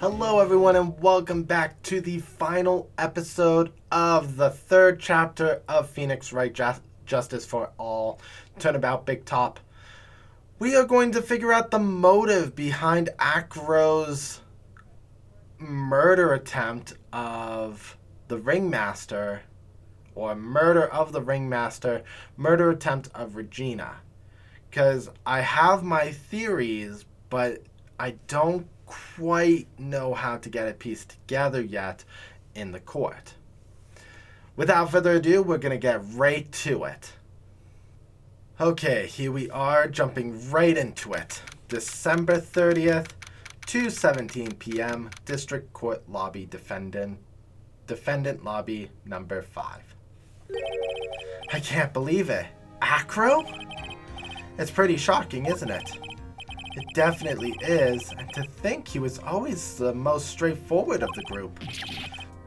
Hello everyone and welcome back to the final episode of the third chapter of Phoenix Wright Justice for All Turnabout Big Top. We are going to figure out the motive behind Acro's murder attempt of the Ringmaster, or murder of the Ringmaster, murder attempt of Regina. Because I have my theories, but I don't quite know how to get it pieced together yet in the court. Without further ado, we're going to get right to it. Okay, here we are, jumping right into it. December 30th, 2:17 p.m., District Court Lobby, Defendant Lobby number 5. I can't believe it. Acro? It's pretty shocking, isn't it? It definitely is, and to think he was always the most straightforward of the group.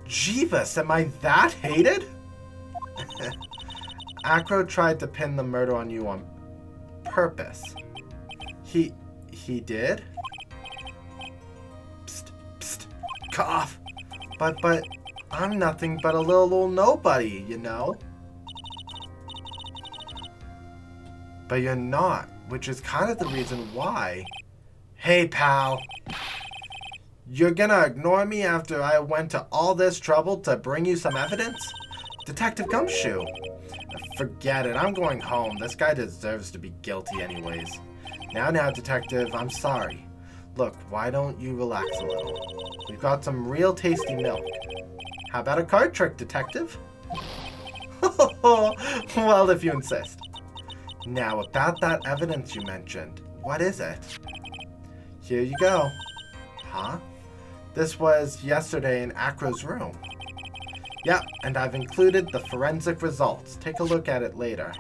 Jeebus, am I that hated? Acro tried to pin the murder on you on purpose. He did? Psst, psst, cough. But I'm nothing but a little old nobody, you know? But you're not, which is kind of the reason why. Hey, pal. You're gonna ignore me after I went to all this trouble to bring you some evidence? Detective Gumshoe. Forget it, I'm going home. This guy deserves to be guilty anyways. Now, Detective, I'm sorry. Look, why don't you relax a little? We've got some real tasty milk. How about a card trick, Detective? Well, if you insist. Now, about that evidence you mentioned, what is it? Here you go. Huh? This was yesterday in Acro's room. Yep, and I've included the forensic results. Take a look at it later.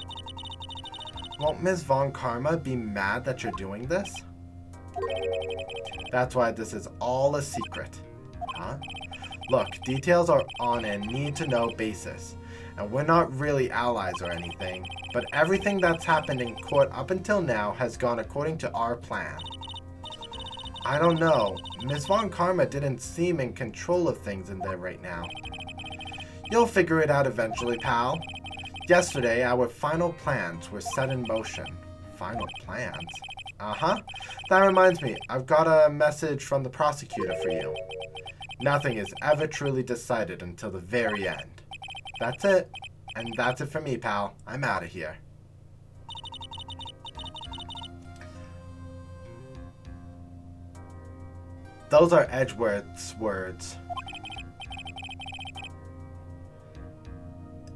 Won't Ms. Von Karma be mad that you're doing this? That's why this is all a secret. Huh? Look, details are on a need-to-know basis. And we're not really allies or anything, but everything that's happened in court up until now has gone according to our plan. I don't know. Ms. Von Karma didn't seem in control of things in there right now. You'll figure it out eventually, pal. Yesterday, our final plans were set in motion. Final plans? Uh-huh. That reminds me, I've got a message from the prosecutor for you. Nothing is ever truly decided until the very end. That's it. And that's it for me, pal. I'm out of here. Those are Edgeworth's words.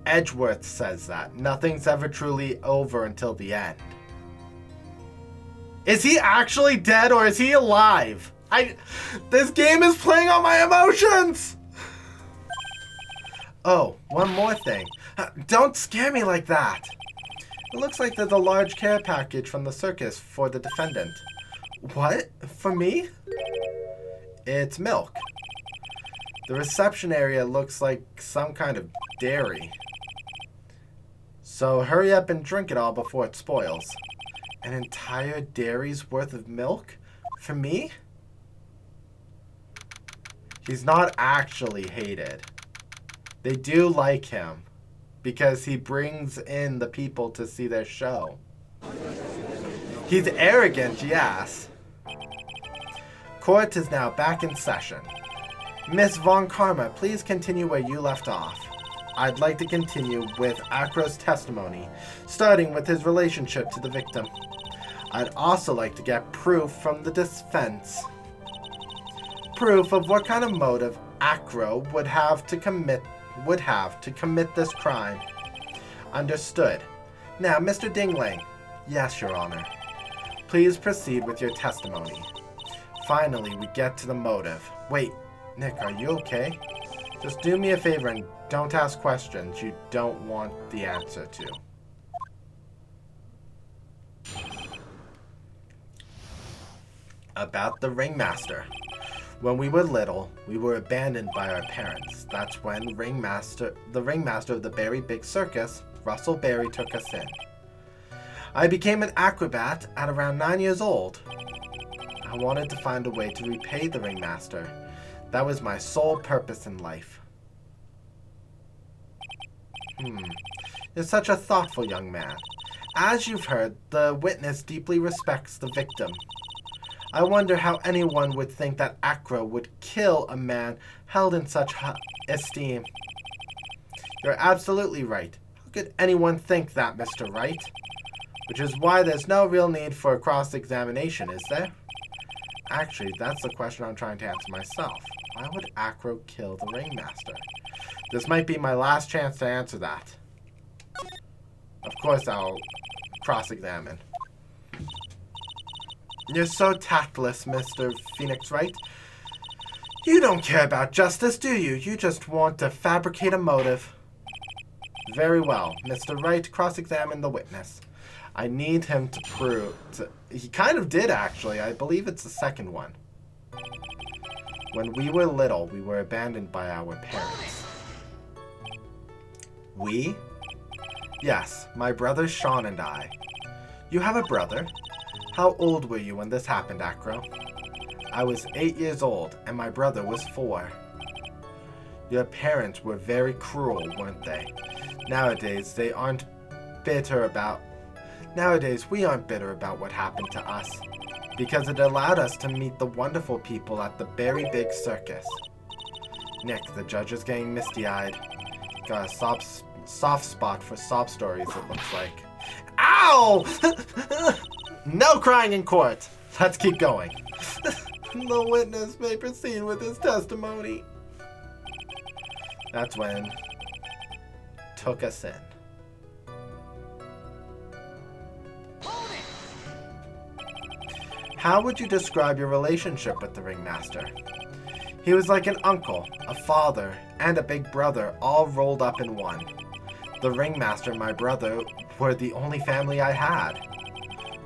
Edgeworth says that. Nothing's ever truly over until the end. Is he actually dead or is he alive? This game is playing on my emotions! Oh, one more thing. Don't scare me like that. It looks like there's a large care package from the circus for the defendant. What? For me? It's milk. The reception area looks like some kind of dairy. So hurry up and drink it all before it spoils. An entire dairy's worth of milk? For me? He's not actually hated. They do like him because he brings in the people to see their show. He's arrogant, yes. Court is now back in session. Miss Von Karma, please continue where you left off. I'd like to continue with Acro's testimony, starting with his relationship to the victim. I'd also like to get proof from the defense. Proof of what kind of motive Acro would have to commit this crime. Understood. Now, Mr. Dingling. Yes, Your Honor. Please proceed with your testimony. Finally, we get to the motive. Wait, Nick, are you okay? Just do me a favor and don't ask questions you don't want the answer to. About the Ringmaster. When we were little, we were abandoned by our parents. That's when the ringmaster of the Berry Big Circus, Russell Berry, took us in. I became an acrobat at around 9 years old. I wanted to find a way to repay the ringmaster, That was my sole purpose in life. You're such a thoughtful young man. As you've heard, the witness deeply respects the victim. I wonder how anyone would think that Acro would kill a man held in such esteem. You're absolutely right. How could anyone think that, Mr. Wright? Which is why there's no real need for a cross-examination, is there? Actually, that's the question I'm trying to answer myself. Why would Acro kill the ringmaster? This might be my last chance to answer that. Of course I'll cross-examine. You're so tactless, Mr. Phoenix Wright. You don't care about justice, do you? You just want to fabricate a motive. Very well. Mr. Wright, cross-examine the witness. I need him to prove... He kind of did, actually. I believe it's the second one. When we were little, we were abandoned by our parents. We? Yes, my brother Sean and I. You have a brother? How old were you when this happened, Acro? I was 8 years old, and my brother was 4. Your parents were very cruel, weren't they? Nowadays, we aren't bitter about what happened to us, because it allowed us to meet the wonderful people at the Berry Big Circus. Nick, the judge is getting misty-eyed. Got a soft spot for sob stories, it looks like. Ow! No crying in court. Let's keep going. The witness may proceed with his testimony. That's when took us in. How would you describe your relationship with the ringmaster? He was like an uncle, a father, and a big brother all rolled up in one. The ringmaster and my brother were the only family I had.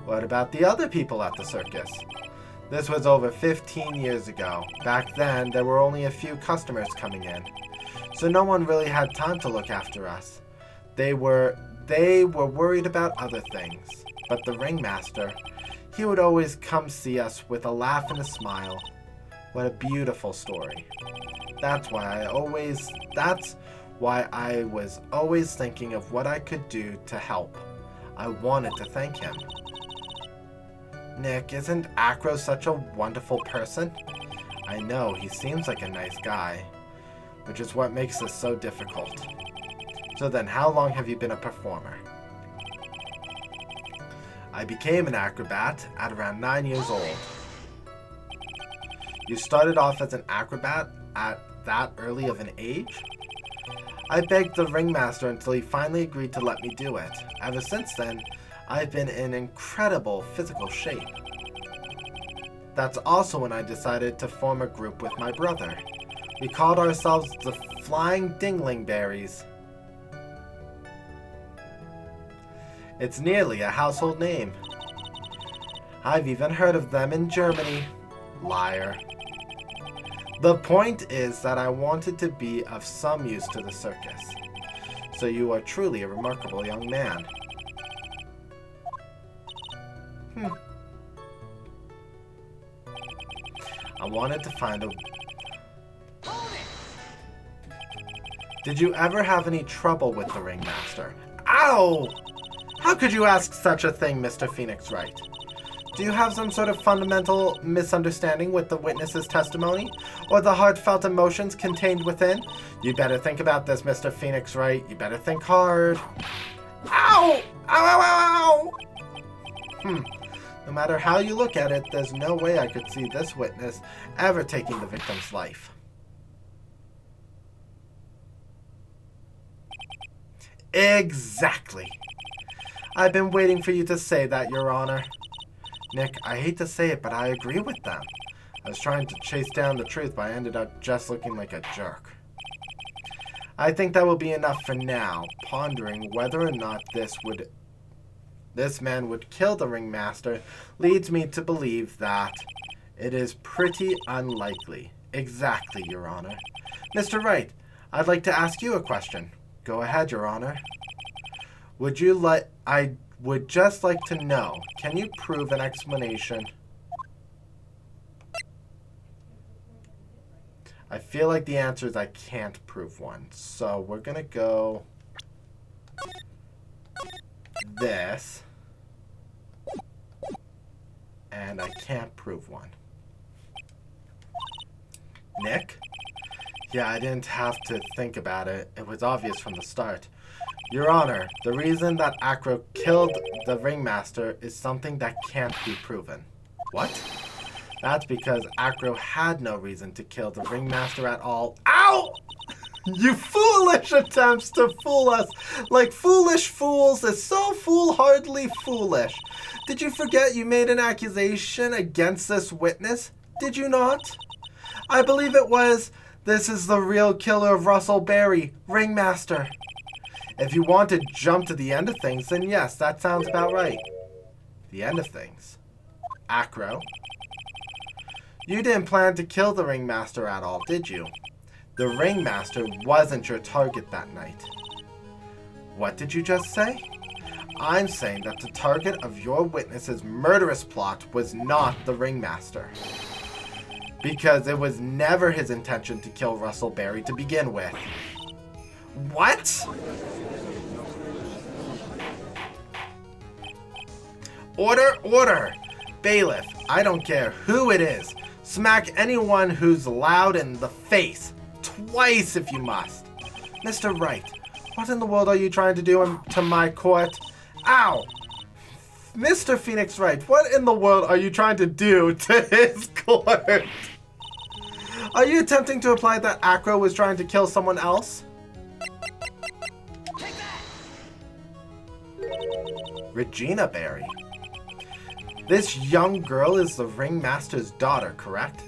What about the other people at the circus? This was over 15 years ago. Back then, there were only a few customers coming in, so no one really had time to look after us. They were worried about other things, but the ringmaster, he would always come see us with a laugh and a smile. What a beautiful story. That's why I was always thinking of what I could do to help. I wanted to thank him. Nick, isn't Acro such a wonderful person? I know, he seems like a nice guy, which is what makes this so difficult. So then, how long have you been a performer? I became an acrobat at around 9 years old. You started off as an acrobat at that early of an age? I begged the ringmaster until he finally agreed to let me do it. Ever since then, I've been in incredible physical shape. That's also when I decided to form a group with my brother. We called ourselves the Flying Dinglingberries. It's nearly a household name. I've even heard of them in Germany. Liar. The point is that I wanted to be of some use to the circus. So you are truly a remarkable young man. I wanted to find a... Did you ever have any trouble with the ringmaster? Ow! How could you ask such a thing, Mr. Phoenix Wright? Do you have some sort of fundamental misunderstanding with the witness's testimony? Or the heartfelt emotions contained within? You better think about this, Mr. Phoenix Wright. You better think hard. Ow! Ow, ow, ow, ow! No matter how you look at it, there's no way I could see this witness ever taking the victim's life. Exactly. I've been waiting for you to say that, Your Honor. Nick, I hate to say it, but I agree with them. I was trying to chase down the truth, but I ended up just looking like a jerk. I think that will be enough for now, pondering whether or not this man would kill the ringmaster leads me to believe that it is pretty unlikely. Exactly, Your Honor. Mr. Wright, I'd like to ask you a question. Go ahead, Your Honor. I would just like to know, can you prove an explanation? I feel like the answer is I can't prove one. So we're going to go this. And I can't prove one. Nick? Yeah, I didn't have to think about it. It was obvious from the start. Your Honor, the reason that Acro killed the ringmaster is something that can't be proven. What? That's because Acro had no reason to kill the ringmaster at all. Ow! You foolish attempts to fool us like foolish fools is so foolhardily foolish. Did you forget you made an accusation against this witness? Did you not? I believe it was, this is the real killer of Russell Berry, ringmaster. If you want to jump to the end of things, then yes, that sounds about right. The end of things. Acro. You didn't plan to kill the ringmaster at all, did you? The ringmaster wasn't your target that night. What did you just say? I'm saying that the target of your witness's murderous plot was not the ringmaster. Because it was never his intention to kill Russell Berry to begin with. What? Order, order! Bailiff, I don't care who it is. Smack anyone who's loud in the face. Twice if you must. Mr. Wright, what in the world are you trying to do to my court? Ow! Mr. Phoenix Wright, what in the world are you trying to do to his court? Are you attempting to imply that Acro was trying to kill someone else? Regina Berry. This young girl is the ringmaster's daughter, correct?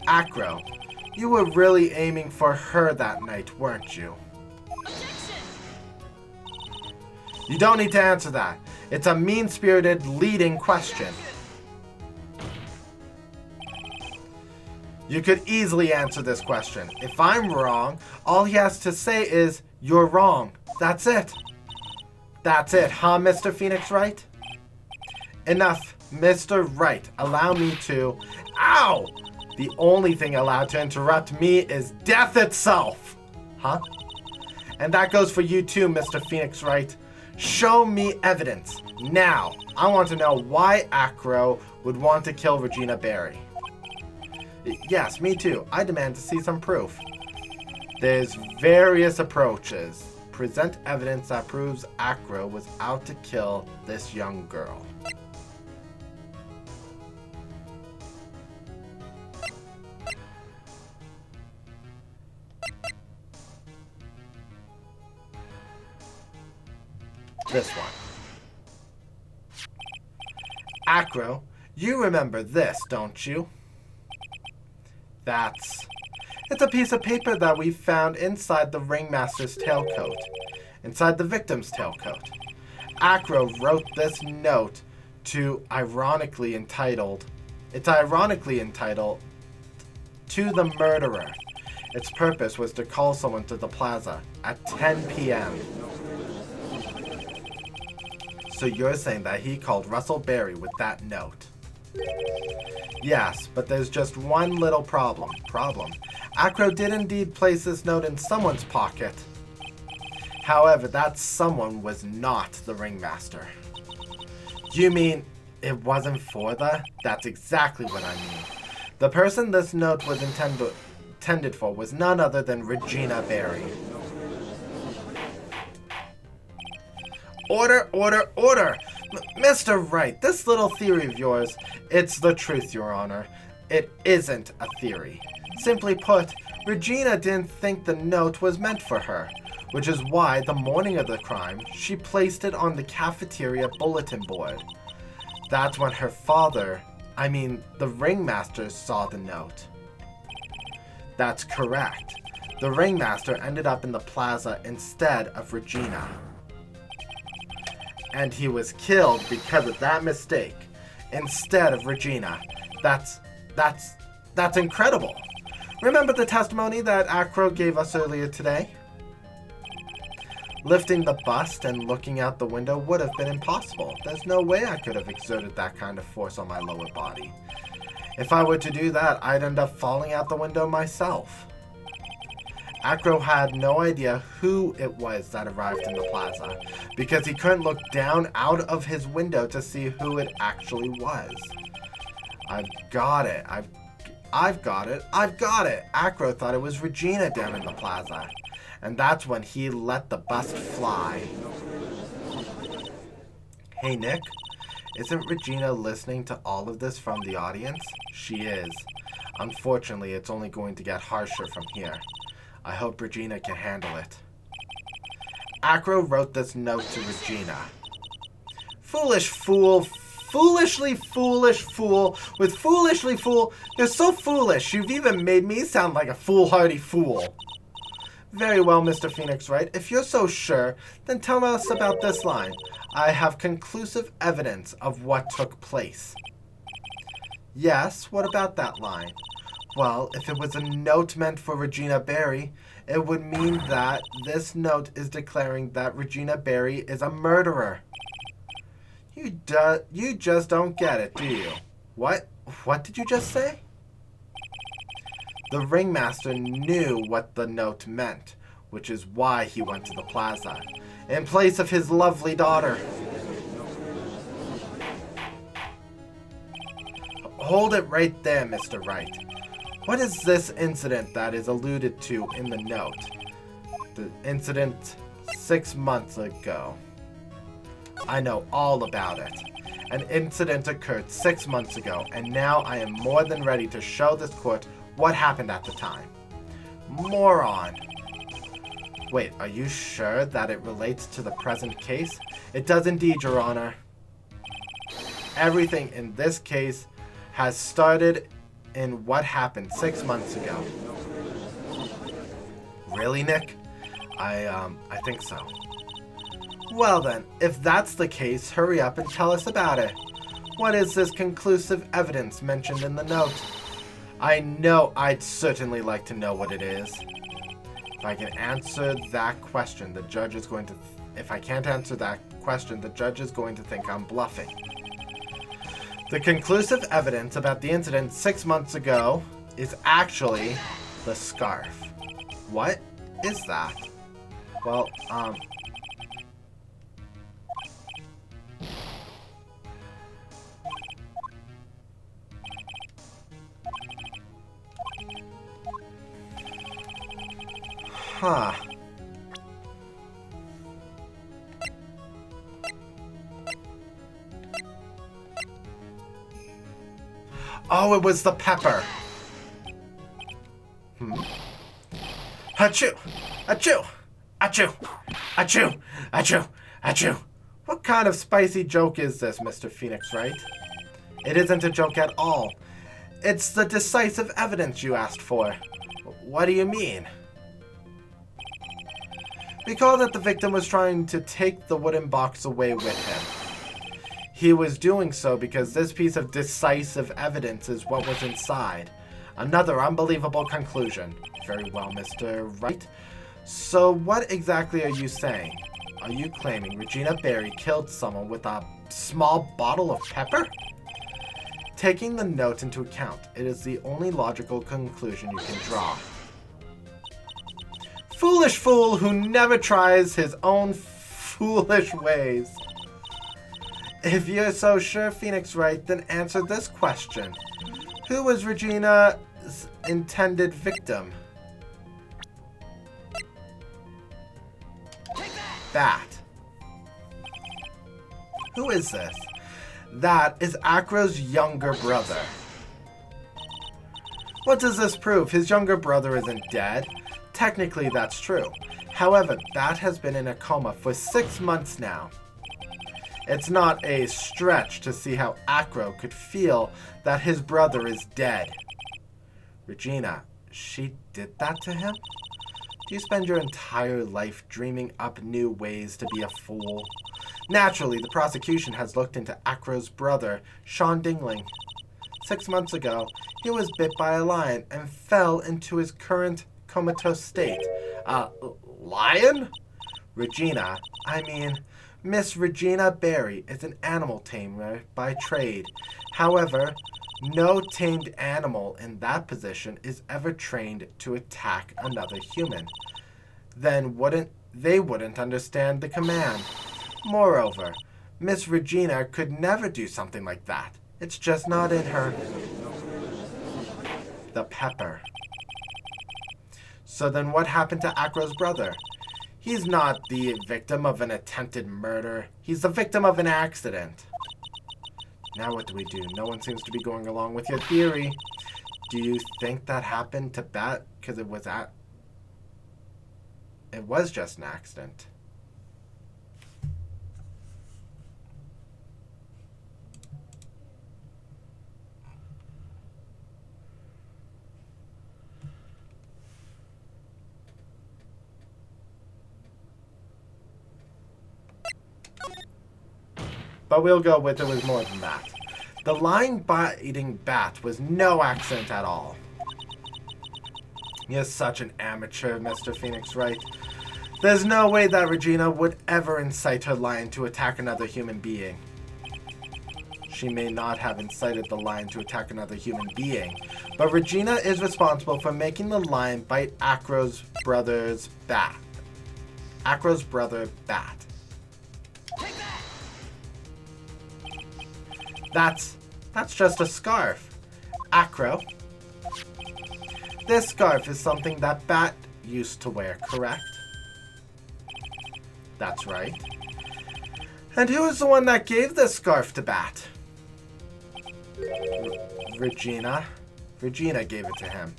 Acro, you were really aiming for her that night, weren't you? Objection! You don't need to answer that. It's a mean-spirited, leading question. You could easily answer this question. If I'm wrong, all he has to say is, you're wrong. That's it. That's it, huh, Mr. Phoenix Wright? Enough, Mr. Wright. Allow me to... Ow! The only thing allowed to interrupt me is death itself. Huh? And that goes for you too, Mr. Phoenix Wright. Show me evidence. Now, I want to know why Acro would want to kill Regina Berry. Yes, me too. I demand to see some proof. There's various approaches. Present evidence that proves Acro was out to kill this young girl. This one. Acro, you remember this, don't you? It's a piece of paper that we found inside the ringmaster's tailcoat. Inside the victim's tailcoat. Acro wrote this note it's ironically entitled, To the Murderer. Its purpose was to call someone to the plaza at 10 p.m. So you're saying that he called Russell Berry with that note? Yes, but there's just one little problem. Acro did indeed place this note in someone's pocket. However, that someone was not the ringmaster. You mean it wasn't for the? That's exactly what I mean. The person this note was intended for was none other than Regina Berry. Order, order, order! Mr. Wright, this little theory of yours, it's the truth, Your Honor. It isn't a theory. Simply put, Regina didn't think the note was meant for her, which is why the morning of the crime, she placed it on the cafeteria bulletin board. That's when her father, the ringmaster, saw the note. That's correct. The ringmaster ended up in the plaza instead of Regina. And he was killed because of that mistake, instead of Regina. That's incredible. Remember the testimony that Acro gave us earlier today? Lifting the bust and looking out the window would have been impossible. There's no way I could have exerted that kind of force on my lower body. If I were to do that, I'd end up falling out the window myself. Acro had no idea who it was that arrived in the plaza, because he couldn't look down out of his window to see who it actually was. I've got it. I've got it. Acro thought it was Regina down in the plaza. And that's when he let the bust fly. Hey, Nick. Isn't Regina listening to all of this from the audience? She is. Unfortunately, it's only going to get harsher from here. I hope Regina can handle it. Acro wrote this note to Regina. Foolish fool. Foolishly foolish fool. With foolishly fool. You're so foolish. You've even made me sound like a foolhardy fool. Very well, Mr. Phoenix Wright. If you're so sure, then tell us about this line. I have conclusive evidence of what took place. Yes, what about that line? Well, if it was a note meant for Regina Berry, it would mean that this note is declaring that Regina Berry is a murderer. You just don't get it, do you? What? What did you just say? The ringmaster knew what the note meant, which is why he went to the plaza, in place of his lovely daughter. Hold it right there, Mr. Wright. What is this incident that is alluded to in the note? The incident 6 months ago. I know all about it. An incident occurred 6 months ago, and now I am more than ready to show this court what happened at the time. Moron. Wait, are you sure that it relates to the present case? It does indeed, Your Honor. Everything in this case has started in what happened 6 months ago. Really, Nick? I think so. Well then, if that's the case, hurry up and tell us about it. What is this conclusive evidence mentioned in the note? I know I'd certainly like to know what it is. If I can answer that question, the judge is going to... If I can't answer that question, the judge is going to think I'm bluffing. The conclusive evidence about the incident 6 months ago is actually the scarf. What is that? Well, Huh. Oh, it was the pepper. Achoo! Achoo! Achoo! Achoo! Achoo! Achoo! What kind of spicy joke is this, Mr. Phoenix Wright? It isn't a joke at all. It's the decisive evidence you asked for. What do you mean? Recall that the victim was trying to take the wooden box away with him. He was doing so because this piece of decisive evidence is what was inside. Another unbelievable conclusion. Very well, Mr. Wright. So what exactly are you saying? Are you claiming Regina Berry killed someone with a small bottle of pepper? Taking the note into account, it is the only logical conclusion you can draw. Foolish fool who never tries his own foolish ways. If you're so sure, Phoenix Wright, then answer this question. Who was Regina's intended victim? That. Who is this? That is Acro's younger brother. What does this prove? His younger brother isn't dead. Technically, that's true. However, Bat has been in a coma for 6 months now. It's not a stretch to see how Acro could feel that his brother is dead. Regina, she did that to him? Do you spend your entire life dreaming up new ways to be a fool? Naturally, the prosecution has looked into Acro's brother, Sean Dingling. 6 months ago, he was bit by a lion and fell into his current comatose state. Lion? Regina, Miss Regina Berry is an animal tamer by trade. However, No tamed animal in that position is ever trained to attack another human. Then they wouldn't understand the command. Moreover, Miss Regina could never do something like that. It's just not in her. The pepper. So then what happened to Acro's brother? He's not the victim of an attempted murder. He's the victim of an accident. Now what do we do? No one seems to be going along with your theory. Do you think that happened to Bat because it was just an accident? But we'll go with it was more than that. The lion-biting bat was no accident at all. You're such an amateur, Mr. Phoenix Wright. There's no way that Regina would ever incite her lion to attack another human being. She may not have incited the lion to attack another human being, but Regina is responsible for making the lion bite Acro's brother Bat. That's just a scarf. Acro. This scarf is something that Bat used to wear, correct? That's right. And who is the one that gave this scarf to Bat? Regina. Regina gave it to him.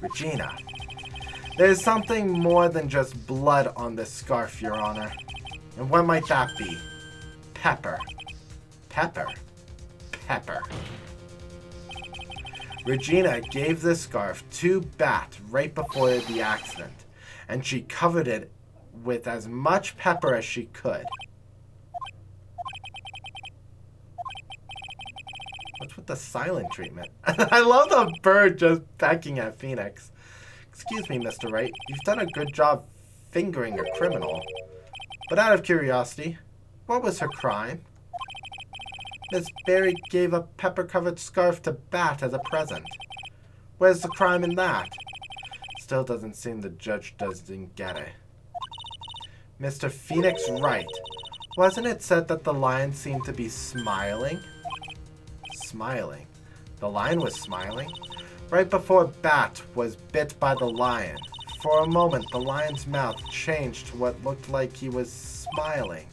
Regina. There's something more than just blood on this scarf, Your Honor. And what might that be? Pepper. Pepper. Pepper. Regina gave this scarf to Bat right before the accident, and she covered it with as much pepper as she could. What's with the silent treatment? I love the bird just pecking at Phoenix. Excuse me, Mr. Wright. You've done a good job fingering a criminal. But out of curiosity, what was her crime? Miss Berry gave a pepper-covered scarf to Bat as a present. Where's the crime in that? Still doesn't seem the judge doesn't get it. Mr. Phoenix Wright, wasn't it said that the lion seemed to be smiling? Smiling? The lion was smiling? Right before Bat was bit by the lion. For a moment, the lion's mouth changed to what looked like he was smiling.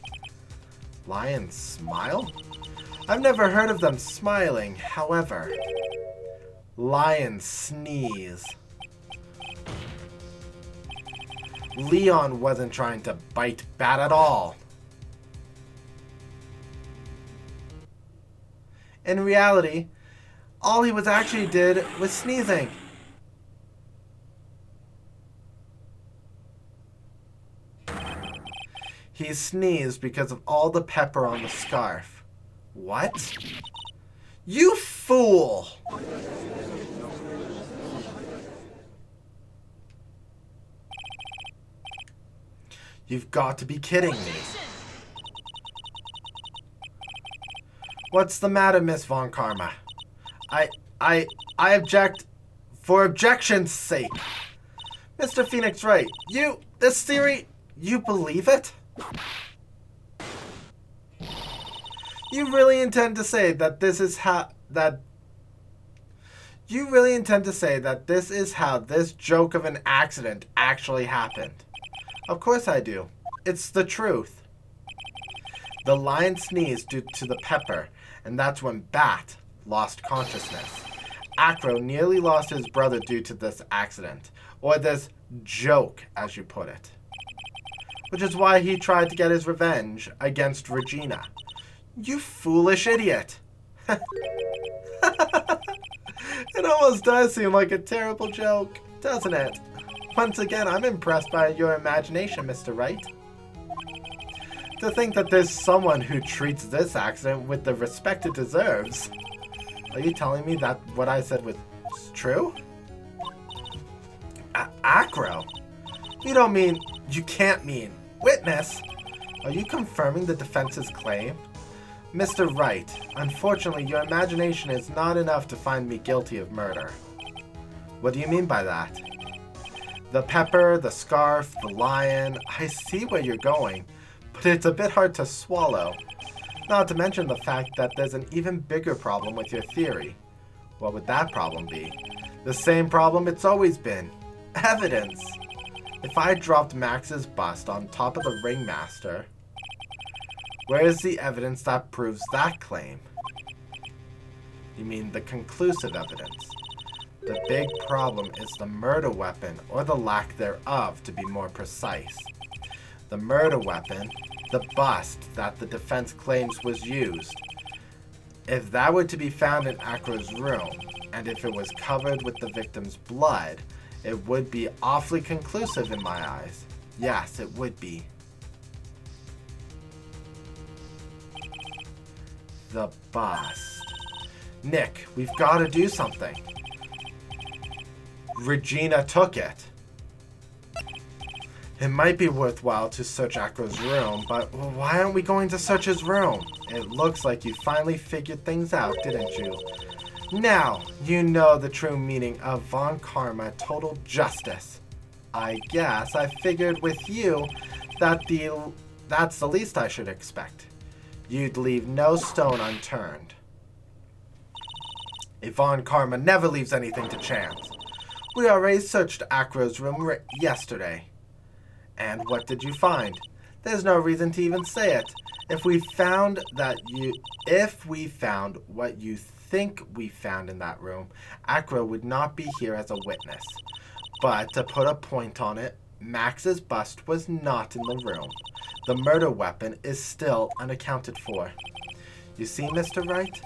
Lions smile? I've never heard of them smiling. However, lions sneeze. Leon wasn't trying to bite Bat at all. In reality, all he was actually did was sneezing. He sneezed because of all the pepper on the scarf. What? You fool! You've got to be kidding me. What's the matter, Miss Von Karma? I object for objection's sake. Mr. Phoenix Wright, this theory, you believe it? You really intend to say that this is how this joke of an accident actually happened? Of course I do. It's the truth. The lion sneezed due to the pepper, and that's when Bat lost consciousness. Acro nearly lost his brother due to this accident, or this joke, as you put it. Which is why he tried to get his revenge against Regina. You foolish idiot. It almost does seem like a terrible joke, doesn't it? Once again, I'm impressed by your imagination, Mr. Wright. To think that there's someone who treats this accident with the respect it deserves. Are you telling me that what I said was true? Acro? You can't mean witness? Are you confirming the defense's claim? Mr. Wright, unfortunately, your imagination is not enough to find me guilty of murder. What do you mean by that? The pepper, the scarf, the lion, I see where you're going, but it's a bit hard to swallow. Not to mention the fact that there's an even bigger problem with your theory. What would that problem be? The same problem it's always been. Evidence. If I dropped Max's bust on top of the ringmaster, where is the evidence that proves that claim? You mean the conclusive evidence? The big problem is the murder weapon, or the lack thereof, to be more precise. The murder weapon, the bust that the defense claims was used. If that were to be found in Acro's room, and if it was covered with the victim's blood, it would be awfully conclusive in my eyes. Yes, it would be. The bust. Nick, we've got to do something. Regina took it. It might be worthwhile to search Acro's room, but why aren't we going to search his room? It looks like you finally figured things out, didn't you? Now, you know the true meaning of Von Karma total justice. I guess I figured with you that that's the least I should expect. You'd leave no stone unturned. Von Karma never leaves anything to chance. We already searched Acro's room yesterday. And what did you find? There's no reason to even say it. If we found what you think we found in that room, Acro would not be here as a witness. But to put a point on it, Max's bust was not in the room. The murder weapon is still unaccounted for. You see, Mr. Wright?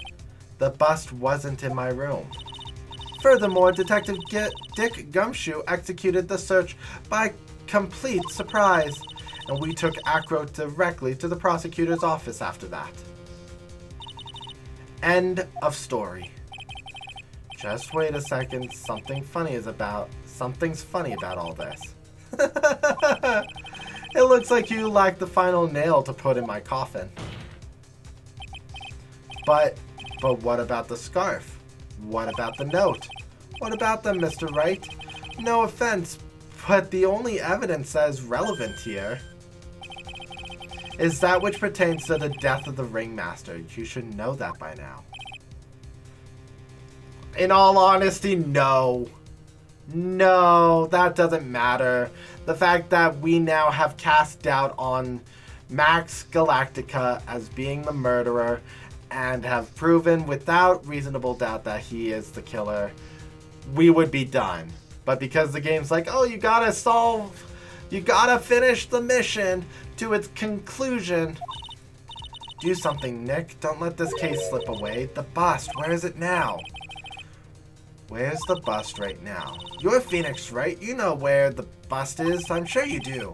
The bust wasn't in my room. Furthermore, Detective Dick Gumshoe executed the search by complete surprise, and we took Acro directly to the prosecutor's office after that. End of story. Just wait a second, something's funny about all this. It looks like you lack the final nail to put in my coffin. But what about the scarf? What about the note? What about them, Mr. Wright? No offense, but the only evidence that is relevant here is that which pertains to the death of the ringmaster. You should know that by now. In all honesty, no. No, that doesn't matter. The fact that we now have cast doubt on Max Galactica as being the murderer and have proven without reasonable doubt that he is the killer, we would be done. But because the game's like, oh, you gotta finish the mission to its conclusion. Do something, Nick. Don't let this case slip away. The bust, where is it now? Where's the bust right now? You're Phoenix, right? You know where the bust is. I'm sure you do.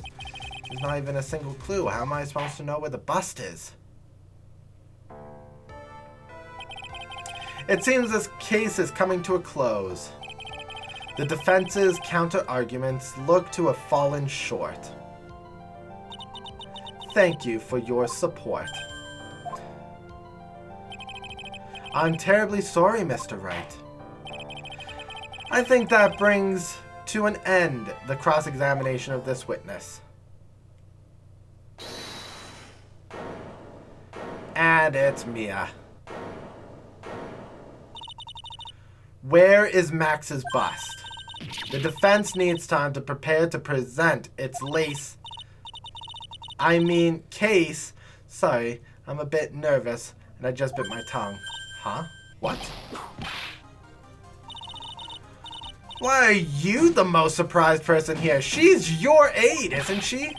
There's not even a single clue. How am I supposed to know where the bust is? It seems this case is coming to a close. The defense's counter-arguments look to have fallen short. Thank you for your support. I'm terribly sorry, Mr. Wright. I think that brings to an end the cross-examination of this witness. And it's Mia. Where is Max's bust? The defense needs time to prepare to present its case. Sorry, I'm a bit nervous and I just bit my tongue. Huh? What? Why are you the most surprised person here? She's your aide, isn't she?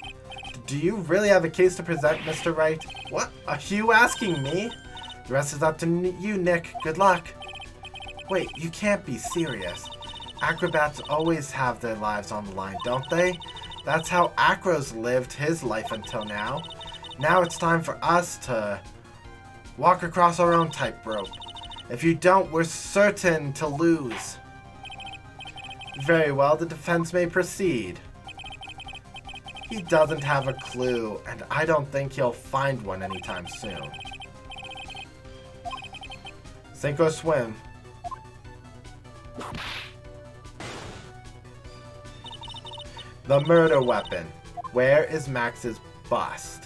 Do you really have a case to present, Mr. Wright? What? Are you asking me? The rest is up to you, Nick. Good luck. Wait, you can't be serious. Acrobats always have their lives on the line, don't they? That's how Acro's lived his life until now. Now it's time for us to walk across our own tightrope. If you don't, we're certain to lose. Very well, the defense may proceed. He doesn't have a clue, and I don't think he'll find one anytime soon. Sink or swim. The murder weapon. Where is Max's bust?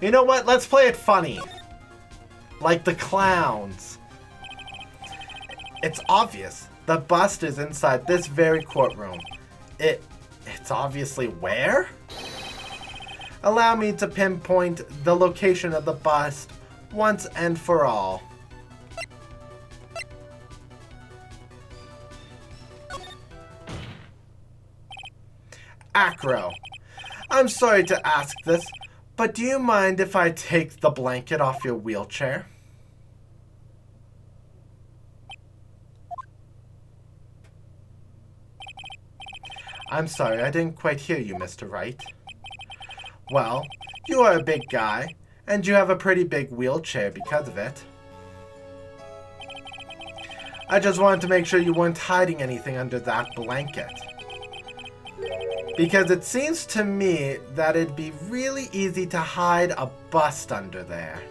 You know what? Let's play it funny. Like the clowns. It's obvious. The bust is inside this very courtroom. It's obviously where? Allow me to pinpoint the location of the bust once and for all. Acro, I'm sorry to ask this, but do you mind if I take the blanket off your wheelchair? I'm sorry, I didn't quite hear you, Mr. Wright. Well, you are a big guy, and you have a pretty big wheelchair because of it. I just wanted to make sure you weren't hiding anything under that blanket. Because it seems to me that it'd be really easy to hide a bust under there.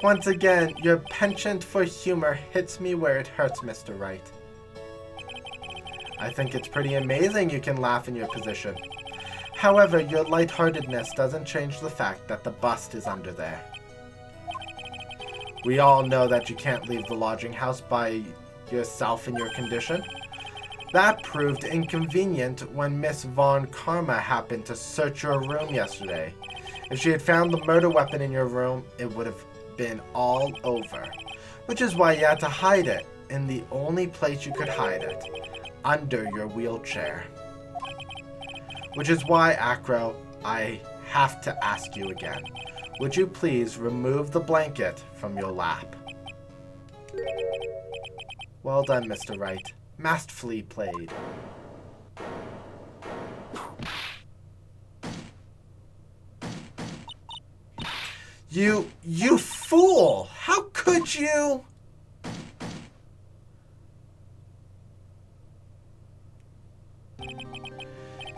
Once again, your penchant for humor hits me where it hurts, Mr. Wright. I think it's pretty amazing you can laugh in your position. However, your lightheartedness doesn't change the fact that the bust is under there. We all know that you can't leave the lodging house by yourself in your condition. That proved inconvenient when Miss Von Karma happened to search your room yesterday. If she had found the murder weapon in your room, it would have been all over. Which is why you had to hide it in the only place you could hide it, under your wheelchair. Which is why, Acro, I have to ask you again. Would you please remove the blanket from your lap? Well done, Mr. Wright. Masterfully played. You fool! How could you?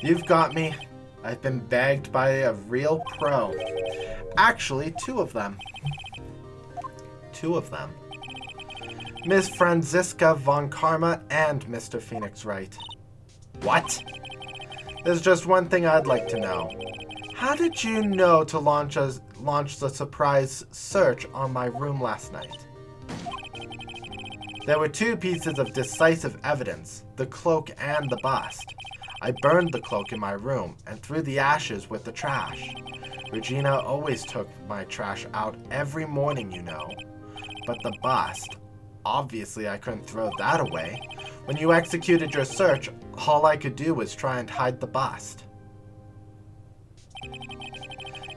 You've got me. I've been bagged by a real pro. Actually, two of them. Miss Franziska Von Karma and Mr. Phoenix Wright. What? There's just one thing I'd like to know. How did you know to launch the surprise search on my room last night? There were two pieces of decisive evidence, the cloak and the bust. I burned the cloak in my room and threw the ashes with the trash. Regina always took my trash out every morning, you know. But the bust, obviously I couldn't throw that away. When you executed your search, all I could do was try and hide the bust.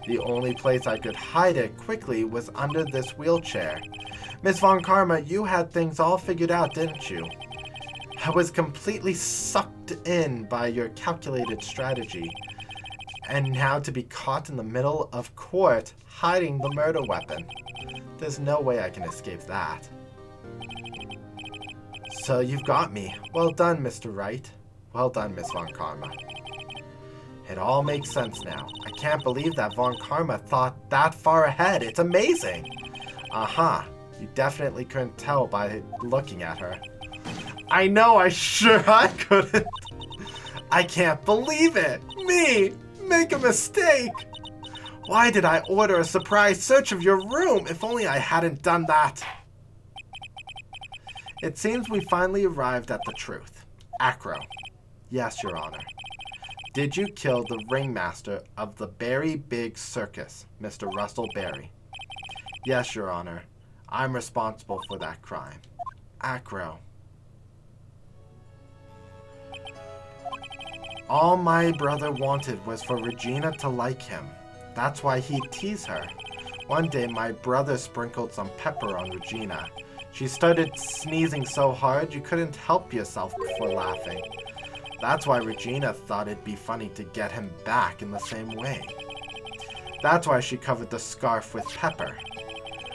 The only place I could hide it quickly was under this wheelchair. Miss Von Karma, you had things all figured out, didn't you? I was completely sucked in by your calculated strategy. And now to be caught in the middle of court hiding the murder weapon. There's no way I can escape that. So you've got me. Well done, Mr. Wright. Well done, Miss Von Karma. It all makes sense now. I can't believe that Von Karma thought that far ahead. It's amazing. Aha. You definitely couldn't tell by looking at her. I know, I couldn't. I can't believe it. Me, make a mistake. Why did I order a surprise search of your room? If only I hadn't done that. It seems we finally arrived at the truth. Acro. Yes, Your Honor. Did you kill the ringmaster of the Berry Big Circus, Mr. Russell Berry? Yes, Your Honor. I'm responsible for that crime. Acro. All my brother wanted was for Regina to like him. That's why he'd tease her. One day, my brother sprinkled some pepper on Regina. She started sneezing so hard you couldn't help yourself before laughing. That's why Regina thought it'd be funny to get him back in the same way. That's why she covered the scarf with pepper.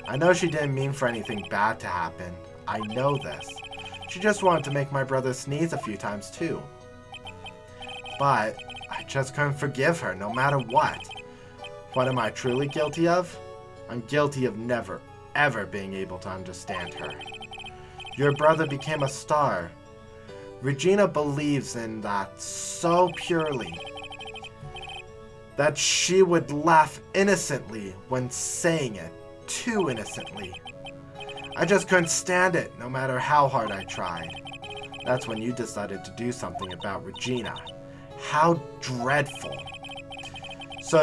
I know she didn't mean for anything bad to happen. I know this. She just wanted to make my brother sneeze a few times too. But I just couldn't forgive her, no matter what. What am I truly guilty of? I'm guilty of never, ever being able to understand her. Your brother became a star. Regina believes in that so purely that she would laugh innocently when saying it, too innocently. I just couldn't stand it, no matter how hard I tried. That's when you decided to do something about Regina. How dreadful. So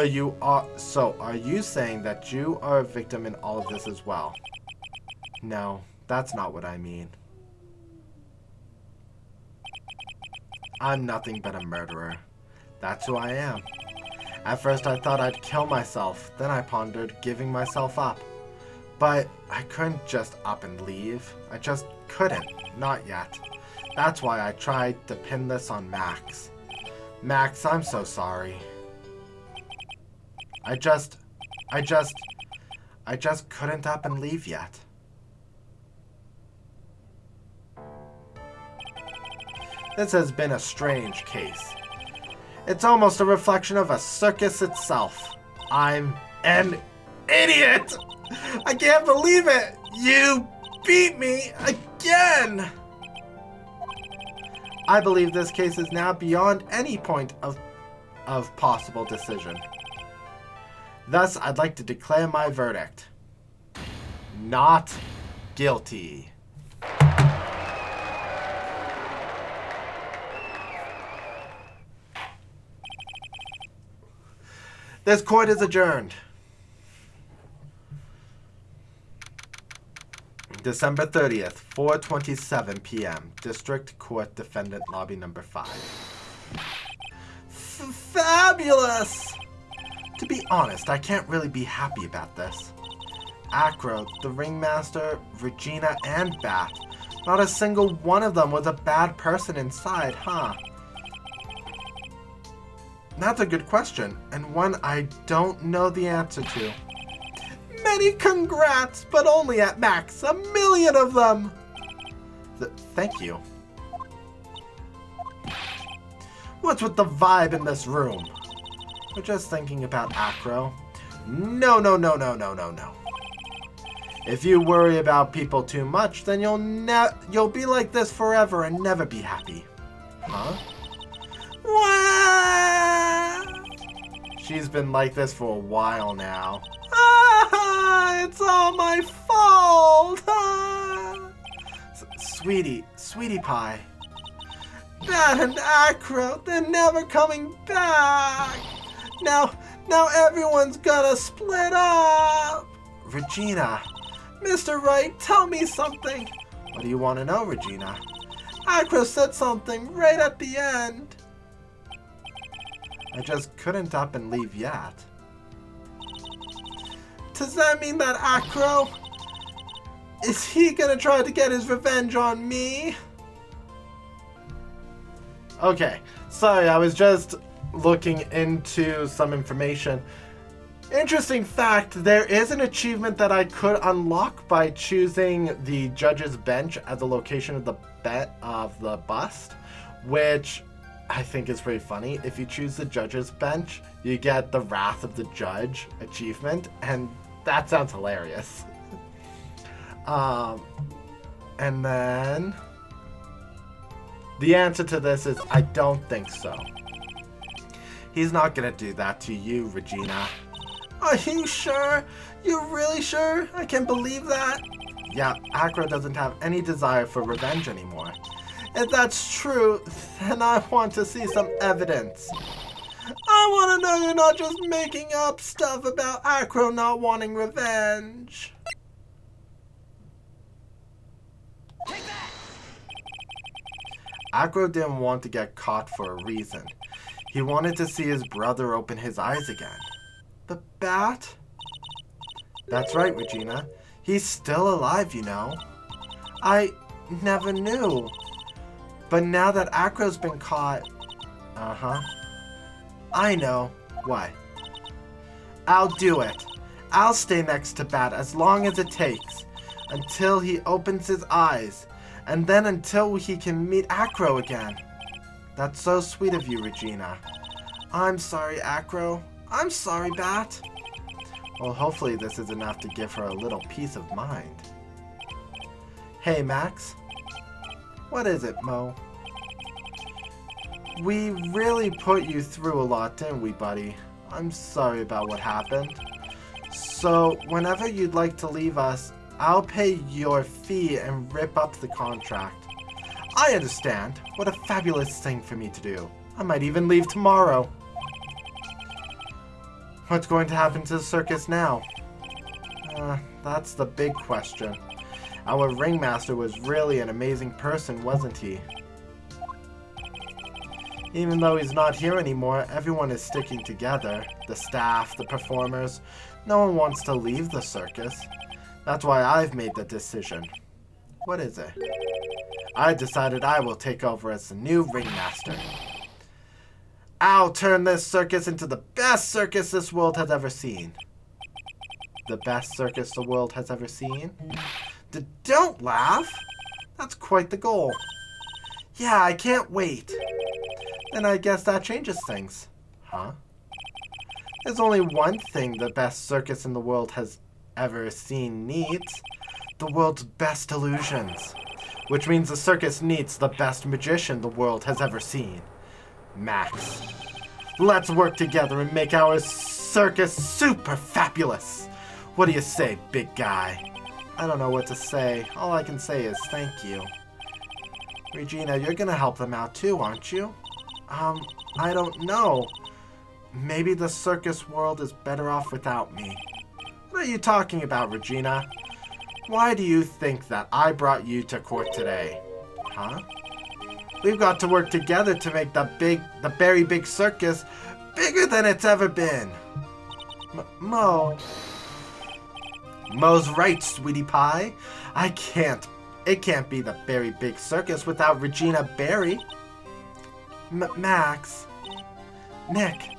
are you saying that you are a victim in all of this as well? No, that's not what I mean. I'm nothing but a murderer. That's who I am. At first I thought I'd kill myself, then I pondered giving myself up. But I couldn't just up and leave. I just couldn't, not yet. That's why I tried to pin this on Max. Max, I'm so sorry. I just couldn't up and leave yet. This has been a strange case. It's almost a reflection of a circus itself. I'm an idiot! I can't believe it! You beat me again! I believe this case is now beyond any point of possible decision. Thus, I'd like to declare my verdict. Not guilty. This court is adjourned. December 30th, 4:27 p.m. District Court Defendant Lobby Number 5. Fabulous! To be honest, I can't really be happy about this. Acro, the Ringmaster, Regina, and Bat. Not a single one of them was a bad person inside, huh? That's a good question, and one I don't know the answer to. Many congrats, but only at max 1,000,000 of them! Thank you. What's with the vibe in this room? We're just thinking about Acro. No. If you worry about people too much, then you'll be like this forever and never be happy. Huh? She's been like this for a while now. It's all my fault! Sweetie pie. Bat and Acro, they're never coming back! Now everyone's gonna split up! Regina. Mr. Wright, tell me something. What do you want to know, Regina? Acro said something right at the end. I just couldn't up and leave yet. Does that mean that Acro... is he gonna try to get his revenge on me? Okay, sorry, I was just looking into some information. Interesting fact, there is an achievement that I could unlock by choosing the judge's bench as the location of the bust, which I think is pretty funny. If you choose the judge's bench, you get the Wrath of the Judge achievement, and that sounds hilarious. And then the answer to this is I don't think so. He's not gonna do that to you, Regina. Are you sure? You're really sure? I can't believe that. Yeah, Acro doesn't have any desire for revenge anymore. If that's true, then I want to see some evidence. I want to know you're not just making up stuff about Acro not wanting revenge. Take that! Acro didn't want to get caught for a reason. He wanted to see his brother open his eyes again. The Bat? That's right, Regina. He's still alive, you know. I never knew. But now that Acro's been caught... I know. What? I'll do it. I'll stay next to Bat as long as it takes. Until he opens his eyes. And then until he can meet Acro again. That's so sweet of you, Regina. I'm sorry, Acro. I'm sorry, Bat. Well, hopefully this is enough to give her a little peace of mind. Hey, Max. What is it, Mo? We really put you through a lot, didn't we, buddy? I'm sorry about what happened. So, whenever you'd like to leave us, I'll pay your fee and rip up the contract. I understand. What a fabulous thing for me to do. I might even leave tomorrow. What's going to happen to the circus now? That's the big question. Our ringmaster was really an amazing person, wasn't he? Even though he's not here anymore, everyone is sticking together. The staff, the performers. No one wants to leave the circus. That's why I've made the decision. What is it? I decided I will take over as the new ringmaster. I'll turn this circus into the best circus this world has ever seen. The best circus the world has ever seen? Don't laugh! That's quite the goal. Yeah, I can't wait. Then I guess that changes things. Huh? There's only one thing the best circus in the world has ever seen needs. The world's best illusions. Which means the circus needs the best magician the world has ever seen. Max. Let's work together and make our circus super fabulous. What do you say, big guy? I don't know what to say. All I can say is thank you. Regina, you're gonna help them out too, aren't you? I don't know. Maybe the circus world is better off without me. What are you talking about, Regina? Why do you think that I brought you to court today? Huh? We've got to work together to make the Berry Big Circus bigger than it's ever been. Mo. Mo's right, sweetie pie. It can't be the Berry Big Circus without Regina Berry. Max. Nick.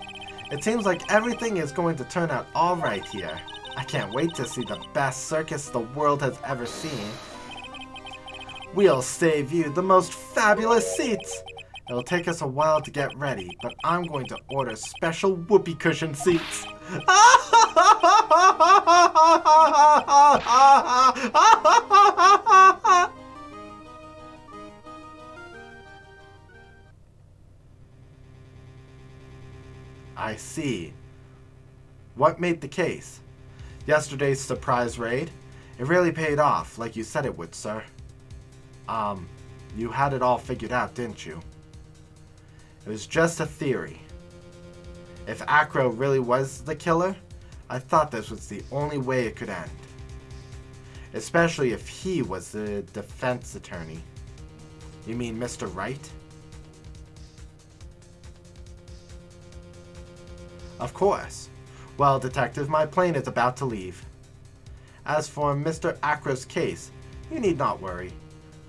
It seems like everything is going to turn out all right here. I can't wait to see the best circus the world has ever seen. We'll save you the most fabulous seats. It'll take us a while to get ready, but I'm going to order special whoopee cushion seats. I see. What made the case? Yesterday's surprise raid? It really paid off, like you said it would, sir. You had it all figured out, didn't you? It was just a theory. If Acro really was the killer, I thought this was the only way it could end. Especially if he was the defense attorney. You mean Mr. Wright? Of course. Well, Detective, my plane is about to leave. As for Mr. Acro's case, you need not worry.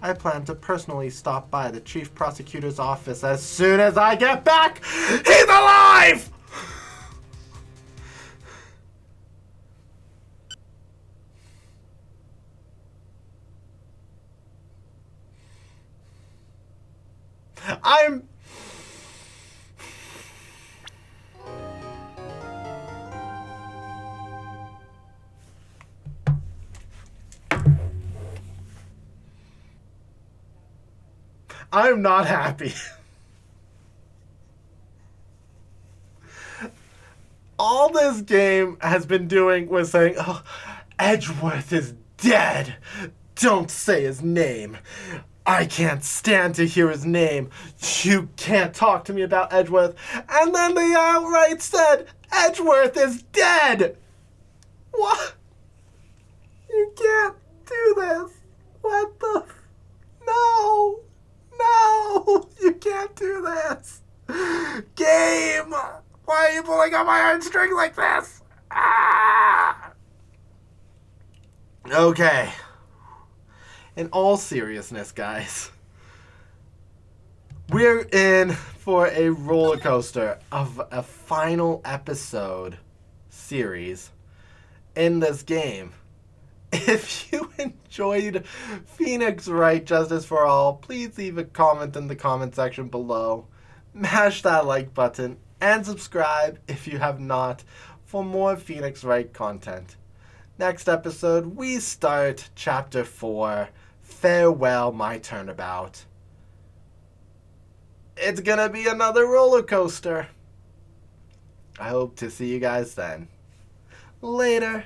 I plan to personally stop by the Chief Prosecutor's office as soon as I get back. He's alive! I'm not happy. All this game has been doing was saying, oh, Edgeworth is dead. Don't say his name. I can't stand to hear his name. You can't talk to me about Edgeworth. And then they outright said, Edgeworth is dead. What? You can't do this. What the? No. No, you can't do this. Game, why are you pulling on my heartstrings like this? Ah! Okay. In all seriousness, guys, we're in for a roller coaster of a final episode series in this game. If you enjoyed Phoenix Wright Justice for All, please leave a comment in the comment section below. mash that like button and subscribe if you have not for more Phoenix Wright content. Next episode, we start Chapter 4, Farewell My Turnabout. It's gonna be another roller coaster. I hope to see you guys then. Later.